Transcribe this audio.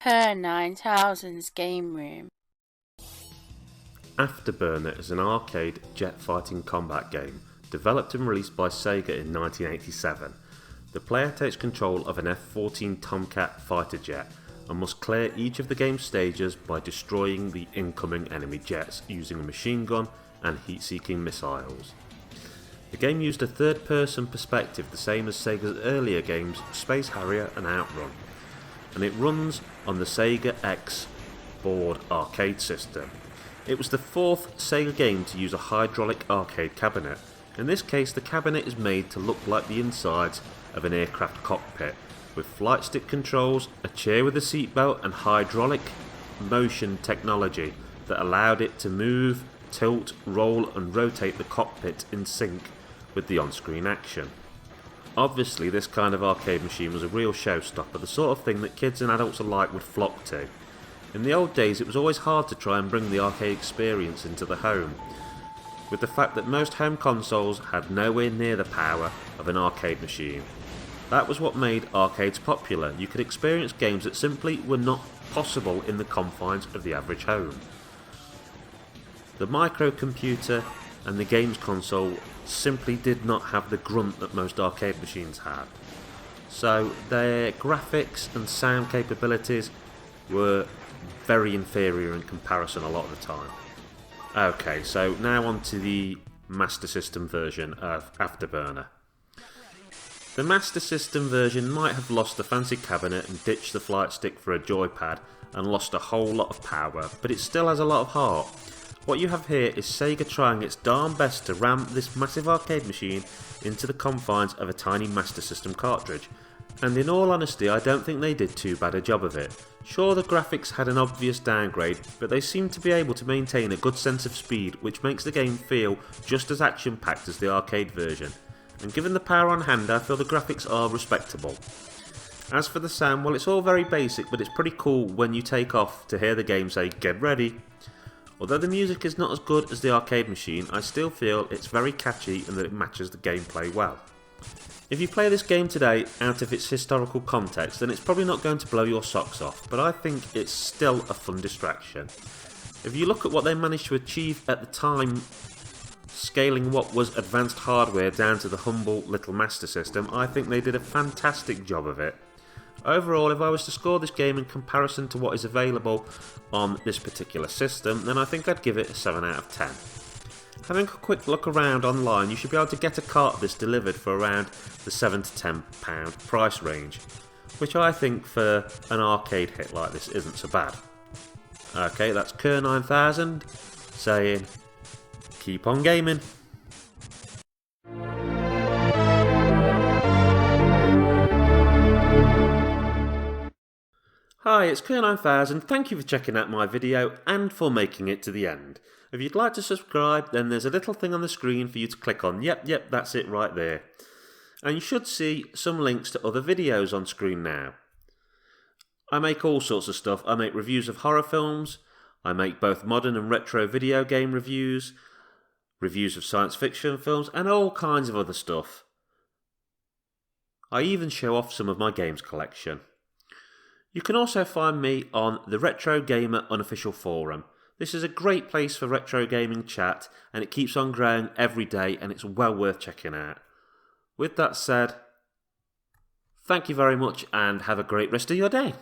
Her 9000's game room. Afterburner is an arcade jet fighting combat game developed and released by Sega in 1987. The player takes control of an F-14 Tomcat fighter jet and must clear each of the game's stages by destroying the incoming enemy jets using a machine gun and heat-seeking missiles. The game used a third-person perspective, the same as Sega's earlier games Space Harrier and Outrun, and it runs on the Sega X board arcade system. It was the fourth Sega game to use a hydraulic arcade cabinet. In this case, the cabinet is made to look like the insides of an aircraft cockpit, with flight stick controls, a chair with a seatbelt and hydraulic motion technology that allowed it to move, tilt, roll and rotate the cockpit in sync with the on-screen action. Obviously, this kind of arcade machine was a real showstopper, the sort of thing that kids and adults alike would flock to. In the old days, it was always hard to try and bring the arcade experience into the home, with the fact that most home consoles had nowhere near the power of an arcade machine. That was what made arcades popular. You could experience games that simply were not possible in the confines of the average home. The microcomputer and the games console simply did not have the grunt that most arcade machines had. So their graphics and sound capabilities were very inferior in comparison a lot of the time. Okay, so now on to the Master System version of Afterburner. The Master System version might have lost the fancy cabinet and ditched the flight stick for a joypad and lost a whole lot of power, but it still has a lot of heart. What you have here is Sega trying its darn best to ram this massive arcade machine into the confines of a tiny Master System cartridge, and in all honesty I don't think they did too bad a job of it. Sure, the graphics had an obvious downgrade, but they seem to be able to maintain a good sense of speed, which makes the game feel just as action-packed as the arcade version. And given the power on hand, I feel the graphics are respectable. As for the sound, well, it's all very basic, but it's pretty cool when you take off to hear the game say, "Get ready." Although the music is not as good as the arcade machine, I still feel it's very catchy and that it matches the gameplay well. If you play this game today out of its historical context, then it's probably not going to blow your socks off, but I think it's still a fun distraction. If you look at what they managed to achieve at the time, scaling what was advanced hardware down to the humble little Master System, I think they did a fantastic job of it. Overall, if I was to score this game in comparison to what is available on this particular system, then I think I'd give it a 7 out of 10. Having a quick look around online, you should be able to get a cart of this delivered for around the £7 to £10 price range, which I think for an arcade hit like this isn't so bad. Okay, that's Kerr9000 saying, keep on gaming. Hi, it's Kerr9000, thank you for checking out my video and for making it to the end. If you'd like to subscribe, then there's a little thing on the screen for you to click on. Yep, that's it right there. And you should see some links to other videos on screen now. I make all sorts of stuff. I make reviews of horror films, I make both modern and retro video game reviews, reviews of science fiction films, and all kinds of other stuff. I even show off some of my games collection. You can also find me on the Retro Gamer unofficial forum. This is a great place for retro gaming chat, and it keeps on growing every day, and it's well worth checking out. With that said, thank you very much and have a great rest of your day.